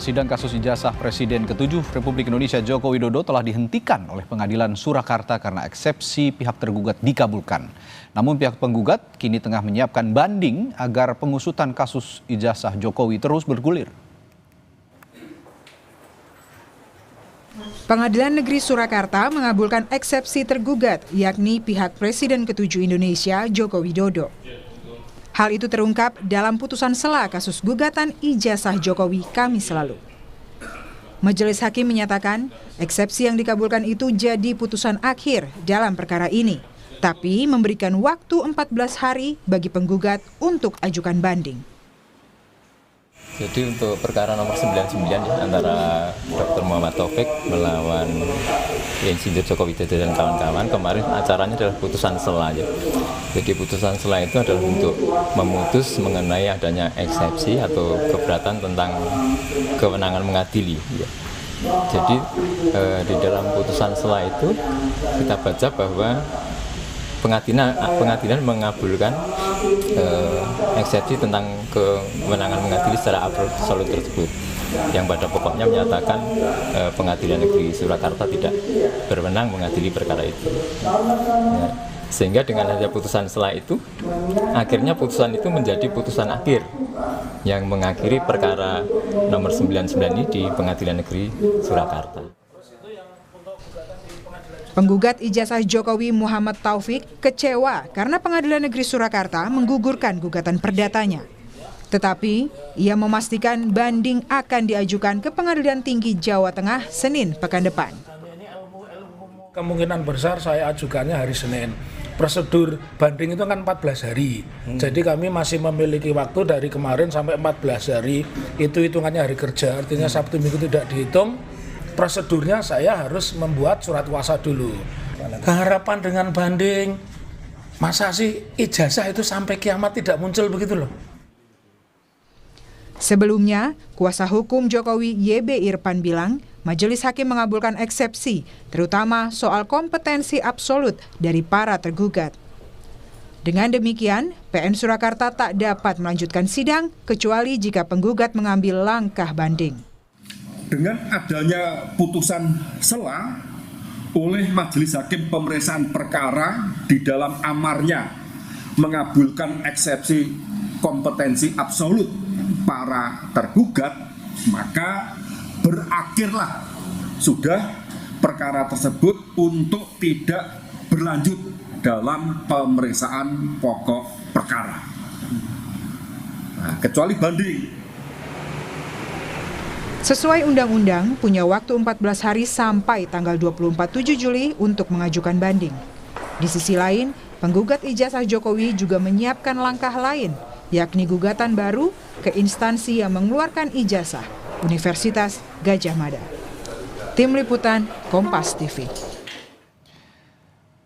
Sidang kasus ijazah Presiden ke-7 Republik Indonesia Joko Widodo telah dihentikan oleh Pengadilan Surakarta karena eksepsi pihak tergugat dikabulkan. Namun pihak penggugat kini tengah menyiapkan banding agar pengusutan kasus ijazah Jokowi terus bergulir. Pengadilan Negeri Surakarta mengabulkan eksepsi tergugat, yakni pihak Presiden ke-7 Indonesia Joko Widodo. Hal itu terungkap dalam putusan sela kasus gugatan ijazah Jokowi Kamis lalu. Majelis Hakim menyatakan eksepsi yang dikabulkan itu jadi putusan akhir dalam perkara ini, tapi memberikan waktu 14 hari bagi penggugat untuk ajukan banding. Jadi untuk perkara nomor 99 ya, antara Dr. Muhammad Taufik melawan Insinyur Joko Widodo dan kawan-kawan, kemarin acaranya adalah putusan sela. Jadi putusan sela itu adalah untuk memutus mengenai adanya eksepsi atau keberatan tentang kewenangan mengadili. Jadi di dalam putusan sela itu kita baca bahwa pengadilan mengabulkan eksepsi tentang kewenangan mengadili secara absolut tersebut, yang pada pokoknya menyatakan Pengadilan Negeri Surakarta tidak berwenang mengadili perkara itu. Sehingga dengan adanya putusan sela itu, akhirnya putusan itu menjadi putusan akhir yang mengakhiri perkara nomor 99 ini di Pengadilan Negeri Surakarta. Penggugat ijazah Jokowi Muhammad Taufik kecewa karena Pengadilan Negeri Surakarta menggugurkan gugatan perdatanya. Tetapi ia memastikan banding akan diajukan ke Pengadilan Tinggi Jawa Tengah Senin pekan depan. Kemungkinan besar saya ajukannya hari Senin. Prosedur banding itu kan 14 hari. Jadi kami masih memiliki waktu dari kemarin sampai 14 hari. Itu hitungannya hari kerja, artinya Sabtu Minggu tidak dihitung. Prosedurnya saya harus membuat surat kuasa dulu. Harapan dengan banding, masa sih ijazah itu sampai kiamat tidak muncul begitu loh. Sebelumnya, kuasa hukum Jokowi YB Irfan bilang, Majelis Hakim mengabulkan eksepsi, terutama soal kompetensi absolut dari para tergugat. Dengan demikian, PN Surakarta tak dapat melanjutkan sidang kecuali jika penggugat mengambil langkah banding. Dengan adanya putusan sela oleh Majelis Hakim pemeriksaan perkara di dalam amarnya mengabulkan eksepsi kompetensi absolut para tergugat, maka berakhirlah sudah perkara tersebut untuk tidak berlanjut dalam pemeriksaan pokok perkara. Nah, kecuali banding. Sesuai undang-undang, punya waktu 14 hari sampai tanggal 24 7 Juli untuk mengajukan banding. Di sisi lain, penggugat ijazah Jokowi juga menyiapkan langkah lain, yakni gugatan baru ke instansi yang mengeluarkan ijazah, Universitas Gadjah Mada. Tim Liputan, Kompas TV.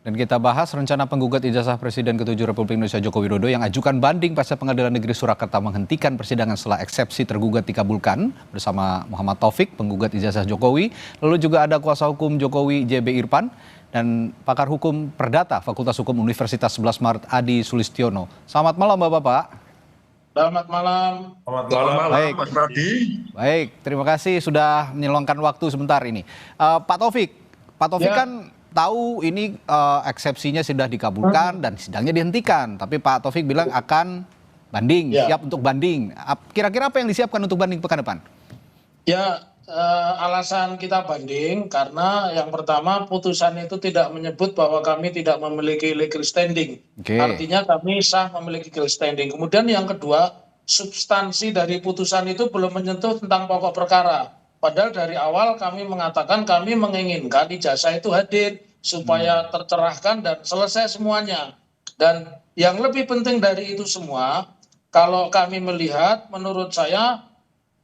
Dan kita bahas rencana penggugat ijazah Presiden ke-7 Republik Indonesia Joko Widodo yang ajukan banding pasca Pengadilan Negeri Surakarta menghentikan persidangan setelah eksepsi tergugat dikabulkan bersama Muhammad Taufik, penggugat ijazah Jokowi. Lalu juga ada kuasa hukum Jokowi YB Irfan dan pakar hukum perdata Fakultas Hukum Universitas 11 Maret Adi Sulistiono. Selamat malam Bapak-bapak. Selamat malam. Selamat malam, baik. Mas Radi. Baik, terima kasih sudah menyelongkan waktu sebentar ini. Pak Taufik ya. Kan tahu ini eksepsinya sudah dikabulkan dan sidangnya dihentikan. Tapi Pak Taufik bilang akan banding, siap untuk banding. Kira-kira apa yang disiapkan untuk banding pekan depan? Ya, alasan kita banding karena yang pertama putusan itu tidak menyebut bahwa kami tidak memiliki legal standing. Artinya kami sah memiliki legal standing. Kemudian yang kedua, substansi dari putusan itu belum menyentuh tentang pokok perkara. Padahal dari awal kami mengatakan kami menginginkan ijazah itu hadir supaya tercerahkan dan selesai semuanya. Dan yang lebih penting dari itu semua, kalau kami melihat menurut saya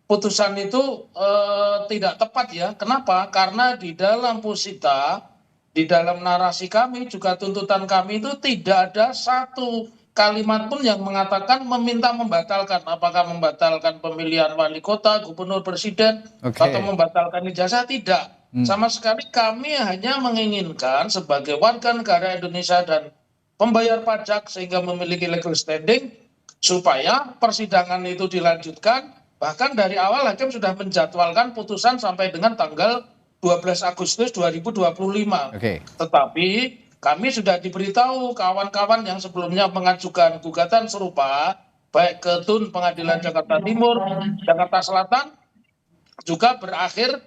putusan itu tidak tepat ya. Kenapa? Karena di dalam pusita, di dalam narasi kami juga tuntutan kami itu tidak ada satu kalimat pun yang mengatakan meminta membatalkan. Apakah membatalkan pemilihan wali kota, gubernur, presiden, atau membatalkan ijazah? Tidak. Sama sekali kami hanya menginginkan sebagai warga negara Indonesia dan pembayar pajak sehingga memiliki legal standing supaya persidangan itu dilanjutkan Bahkan dari awal hakim sudah menjadwalkan putusan sampai dengan tanggal 12 Agustus 2025. Tetapi kami sudah diberitahu kawan-kawan yang sebelumnya mengajukan gugatan serupa, baik ke TUN Pengadilan Jakarta Timur, Jakarta Selatan, juga berakhir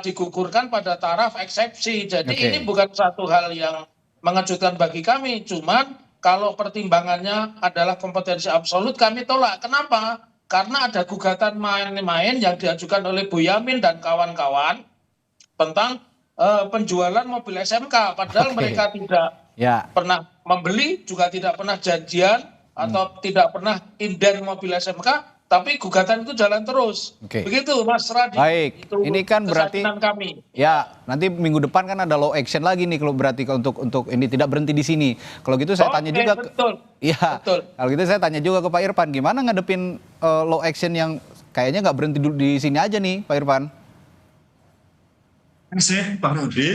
digugurkan pada taraf eksepsi. Jadi ini bukan satu hal yang mengejutkan bagi kami, cuman kalau pertimbangannya adalah kompetensi absolut kami tolak. Kenapa? Karena ada gugatan main-main yang diajukan oleh Boyamin dan kawan-kawan tentang penjualan mobil SMK, padahal mereka tidak pernah membeli, juga tidak pernah janjian atau tidak pernah inden mobil SMK. Tapi gugatan itu jalan terus. Begitu Mas Radi. Baik, itu ini kan berarti kami. Ya, nanti minggu depan kan ada law action lagi nih kalau berarti untuk ini tidak berhenti di sini. Kalau gitu saya tanya juga betul. Kalau gitu saya tanya juga ke Pak Irfan, gimana ngadepin law action yang kayaknya nggak berhenti di sini aja nih, Pak Irfan? Terima kasih Pak Rudi.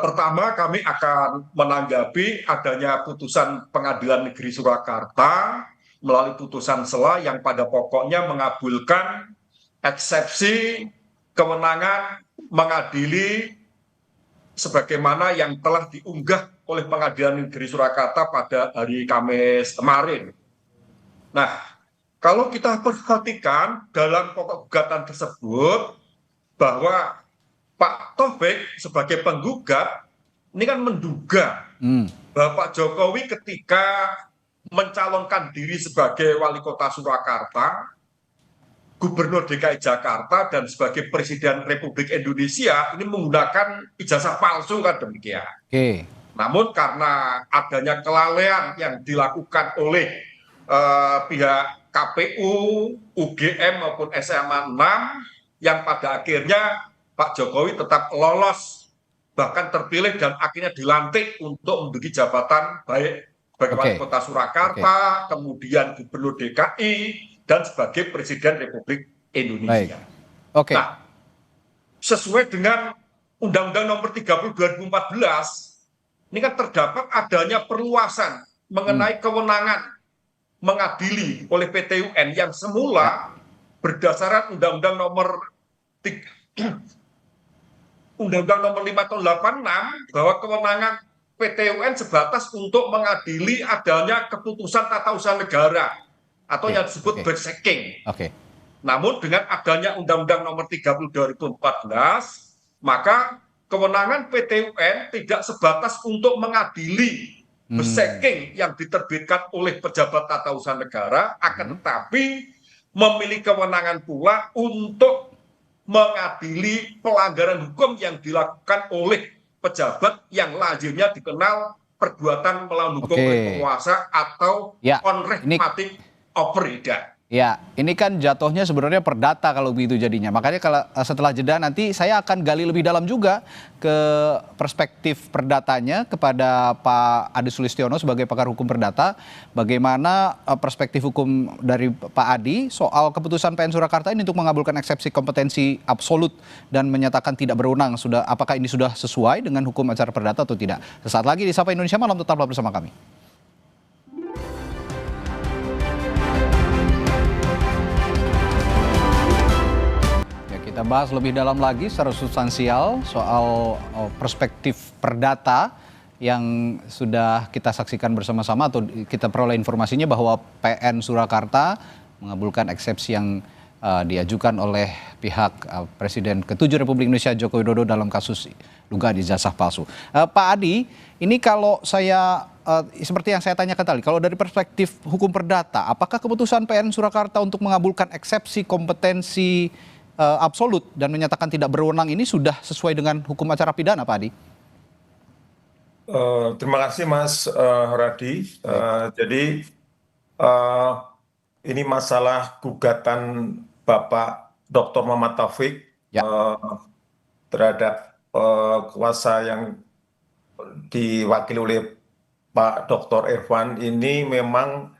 Pertama kami akan menanggapi adanya putusan Pengadilan Negeri Surakarta melalui putusan sela yang pada pokoknya mengabulkan eksepsi kewenangan mengadili sebagaimana yang telah diunggah oleh Pengadilan Negeri Surakarta pada hari Kamis kemarin. Nah, kalau kita perhatikan dalam pokok gugatan tersebut bahwa Pak Taufik sebagai penggugat ini kan menduga bahwa Pak Jokowi ketika mencalonkan diri sebagai wali kota Surakarta, gubernur DKI Jakarta, dan sebagai Presiden Republik Indonesia ini menggunakan ijazah palsu kan demikian. Namun karena adanya kelalaian yang dilakukan oleh pihak KPU, UGM maupun SMA 6 yang pada akhirnya Pak Jokowi tetap lolos bahkan terpilih dan akhirnya dilantik untuk menduduki jabatan baik sebagai wali kota Surakarta, kemudian gubernur DKI, dan sebagai Presiden Republik Indonesia. Nah, sesuai dengan Undang-Undang Nomor 30 2014, ini kan terdapat adanya perluasan mengenai kewenangan mengadili oleh PT UN yang semula berdasarkan Undang-Undang Nomor 5 tahun 86 bahwa kewenangan PT UN sebatas untuk mengadili adanya keputusan tata usaha negara atau yang disebut bersaking. Namun dengan adanya Undang-Undang Nomor 30 2014, maka kewenangan PT UN tidak sebatas untuk mengadili bersaking yang diterbitkan oleh pejabat tata usaha negara, akan tetapi memiliki kewenangan pula untuk mengadili pelanggaran hukum yang dilakukan oleh pejabat yang lazimnya dikenal perbuatan melawan hukum oleh penguasa atau unrehmatic operator. Ya, ini kan jatuhnya sebenarnya perdata kalau begitu jadinya. Makanya kalau setelah jeda nanti saya akan gali lebih dalam juga ke perspektif perdatanya kepada Pak Adi Sulistiono sebagai pakar hukum perdata. Bagaimana perspektif hukum dari Pak Adi soal keputusan PN Surakarta ini untuk mengabulkan eksepsi kompetensi absolut dan menyatakan tidak berwenang. Apakah ini sudah sesuai dengan hukum acara perdata atau tidak? Sesaat lagi di Sapa Indonesia Malam, tetaplah bersama kami. Kita bahas lebih dalam lagi secara substansial soal perspektif perdata yang sudah kita saksikan bersama-sama atau kita peroleh informasinya bahwa PN Surakarta mengabulkan eksepsi yang diajukan oleh pihak Presiden ke-7 Republik Indonesia Joko Widodo dalam kasus dugaan ijazah palsu. Pak Adi, ini kalau saya seperti yang saya tanyakan tadi, kalau dari perspektif hukum perdata, apakah keputusan PN Surakarta untuk mengabulkan eksepsi kompetensi absolut dan menyatakan tidak berwenang ini sudah sesuai dengan hukum acara pidana, Pak Adi? Terima kasih Mas Radi. Jadi ini masalah gugatan Bapak Dr. Muhammad Taufik terhadap kuasa yang diwakili oleh Pak Dr. Irfan. Ini memang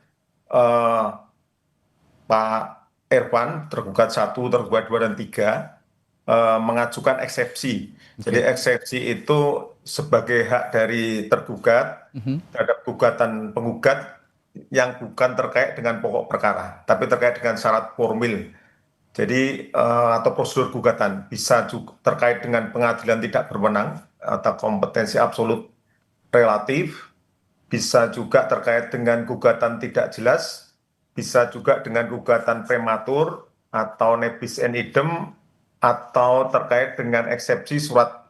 Pak Irfan tergugat 1, tergugat 2, dan 3 mengajukan eksepsi. Jadi eksepsi itu sebagai hak dari tergugat terhadap gugatan penggugat yang bukan terkait dengan pokok perkara, tapi terkait dengan syarat formil. Jadi atau prosedur gugatan bisa juga terkait dengan pengadilan tidak berwenang atau kompetensi absolut relatif, bisa juga terkait dengan gugatan tidak jelas, bisa juga dengan gugatan prematur atau nebis in idem, atau terkait dengan eksepsi surat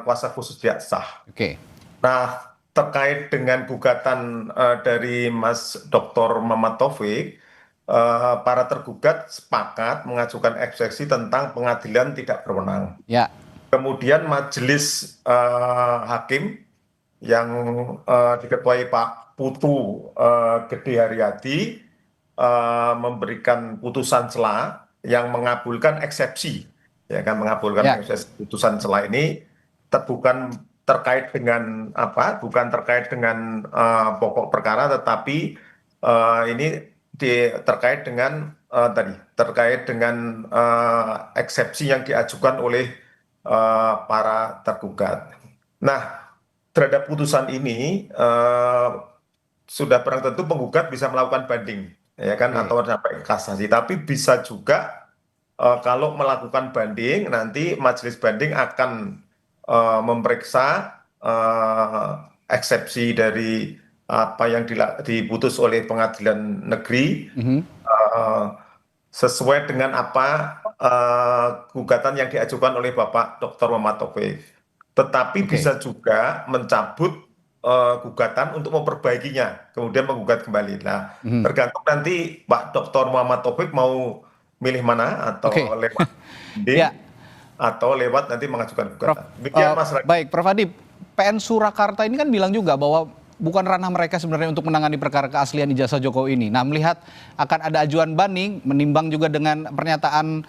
kuasa khusus tidak sah. Oke. Nah, terkait dengan gugatan dari Mas Dr. Muhammad Taufik, para tergugat sepakat mengajukan eksepsi tentang pengadilan tidak berwenang. Ya. Kemudian majelis hakim yang diketuai Pak Putu Gede Haryadi memberikan putusan sela yang mengabulkan eksepsi, ya kan, mengabulkan eksepsi putusan sela ini bukan terkait dengan apa, bukan terkait dengan pokok perkara, tetapi ini terkait dengan terkait dengan eksepsi yang diajukan oleh para tergugat. Nah, terhadap putusan ini sudah barang tentu penggugat bisa melakukan banding, ya kan, atau sampai kasasi. Tapi bisa juga kalau melakukan banding, nanti majelis banding akan memeriksa eksepsi dari apa yang diputus oleh pengadilan negeri sesuai dengan apa gugatan yang diajukan oleh Bapak Dr. Muhammad Taufik. Tetapi bisa juga mencabut gugatan untuk memperbaikinya, kemudian menggugat kembali. Nah, tergantung nanti Pak Dr. Muhammad Taufik mau milih mana, atau lewat atau lewat nanti mengajukan gugatan. Demikian, Mas Rai. Baik, Prof. Hadi, PN Surakarta ini kan bilang juga bahwa bukan ranah mereka sebenarnya untuk menangani perkara keaslian ijazah Jokowi ini. Nah, melihat akan ada ajuan banding, menimbang juga dengan pernyataan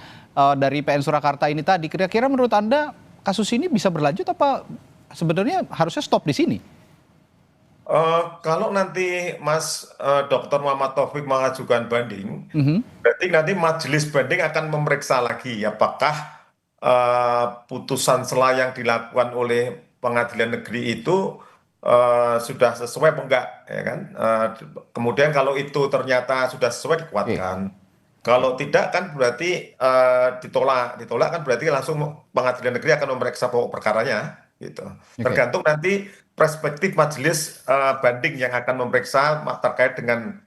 dari PN Surakarta ini tadi, kira-kira menurut Anda kasus ini bisa berlanjut apa sebenarnya harusnya stop di sini? Kalau nanti Mas Dr. Muhammad Taufik mengajukan banding, berarti nanti majelis banding akan memeriksa lagi apakah putusan sela yang dilakukan oleh pengadilan negeri itu sudah sesuai atau enggak, ya kan? Kemudian kalau itu ternyata sudah sesuai, dikuatkan. Kalau tidak kan berarti ditolak kan berarti langsung pengadilan negeri akan memeriksa pokok perkaranya, gitu. Tergantung nanti perspektif majelis banding yang akan memeriksa terkait dengan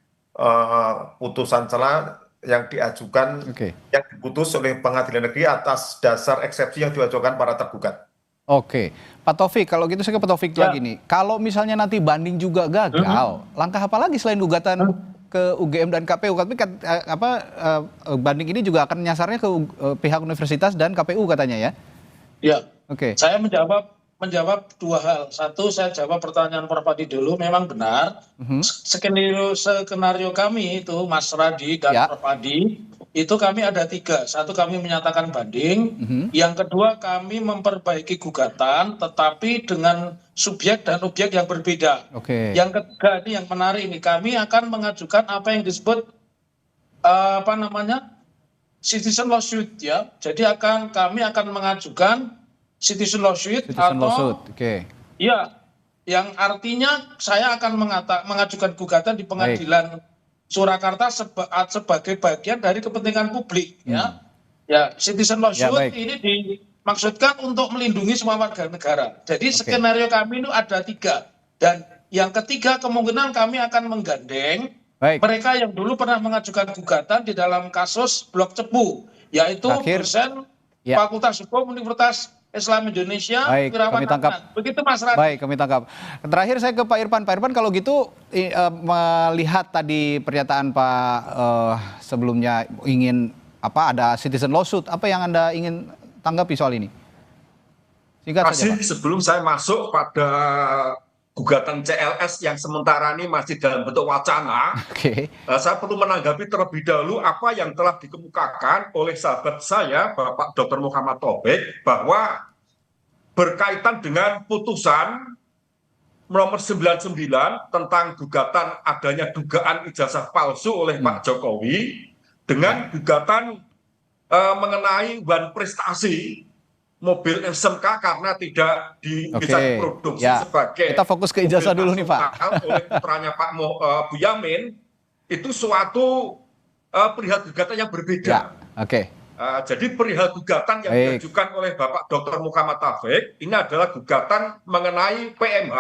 putusan sela yang diajukan, yang diputus oleh pengadilan negeri atas dasar eksepsi yang diajukan para tergugat. Oke, Pak Taufik, kalau gitu saya ke Pak Taufik lagi nih. Kalau misalnya nanti banding juga gagal, langkah apa lagi selain gugatan ke UGM dan KPU? Tapi banding ini juga akan nyasarnya ke pihak universitas dan KPU katanya ya? Ya. Oke. Saya menjawab dua hal. Satu, saya jawab pertanyaan Prof. Hadi dulu. Memang benar. Skenario kami itu, Mas Radi dan Prof. Hadi, itu kami ada tiga. Satu, kami menyatakan banding. Yang kedua, kami memperbaiki gugatan, tetapi dengan subjek dan objek yang berbeda. Yang ketiga, ini yang menarik ini, kami akan mengajukan apa yang disebut citizen lawsuit, ya. Jadi kami akan mengajukan citizen lawsuit ya, yang artinya saya akan mengajukan gugatan di pengadilan Surakarta sebagai bagian dari kepentingan publik, ya. Ya, citizen lawsuit ini dimaksudkan untuk melindungi semua warga negara. Jadi skenario kami itu ada tiga, dan yang ketiga kemungkinan kami akan menggandeng mereka yang dulu pernah mengajukan gugatan di dalam kasus Blok Cepu, yaitu dosen Fakultas Hukum Universitas Islam Indonesia. Baik, kami tangkap. Begitu, Mas Radi. Baik, kami tangkap. Terakhir saya ke Pak Irfan. Pak Irfan, kalau gitu melihat tadi pernyataan Pak sebelumnya ingin ada citizen lawsuit, apa yang Anda ingin tanggapi soal ini? Singkat saja, Pak. Sebelum saya masuk pada gugatan CLS yang sementara ini masih dalam bentuk wacana, saya perlu menanggapi terlebih dahulu apa yang telah dikemukakan oleh sahabat saya, Bapak Dr. Muhammad Taufik, bahwa berkaitan dengan putusan nomor 99 tentang gugatan adanya dugaan ijazah palsu oleh Pak Jokowi dengan gugatan mengenai wan prestasi mobil SMK karena tidak bisa diproduksi sebagai kita fokus ke ijazah dulu nih Pak. Oleh putranya Pak Boyamin itu suatu perihal gugatan yang berbeda. Jadi perihal gugatan yang diajukan oleh Bapak Dr. Muhammad Taufik ini adalah gugatan mengenai PMH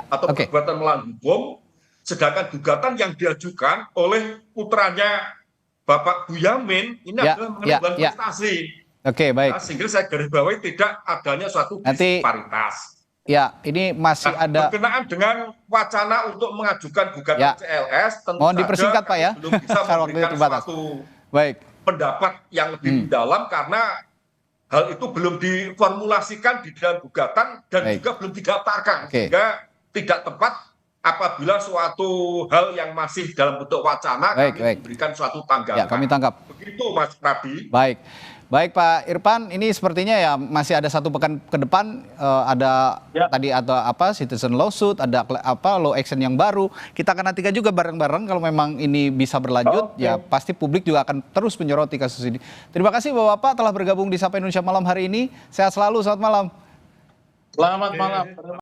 atau perbuatan melawan hukum, sedangkan gugatan yang diajukan oleh putranya Bapak Boyamin ini adalah mengenai prestasi. Baik. Sehingga saya garis bawahi tidak adanya suatu disparitas. Ya, ini masih ada berkenaan dengan wacana untuk mengajukan gugatan CLS, tentu mohon dipersingkat Pak ya, belum bisa memberikan suatu pendapat yang lebih mendalam karena hal itu belum diformulasikan di dalam gugatan dan juga belum didaftarkan, sehingga tidak tepat apabila suatu hal yang masih dalam bentuk wacana kami memberikan suatu tanggapan. Ya, kami tangkap. Begitu Mas Prabi. Baik Pak Irfan, ini sepertinya ya masih ada 1 pekan ke depan, ada tadi atau citizen lawsuit, ada law action yang baru. Kita akan nantikan juga bareng-bareng kalau memang ini bisa berlanjut, ya pasti publik juga akan terus menyoroti kasus ini. Terima kasih Bapak telah bergabung di Sapa Indonesia Malam hari ini. Sehat selalu, selamat malam. Selamat malam.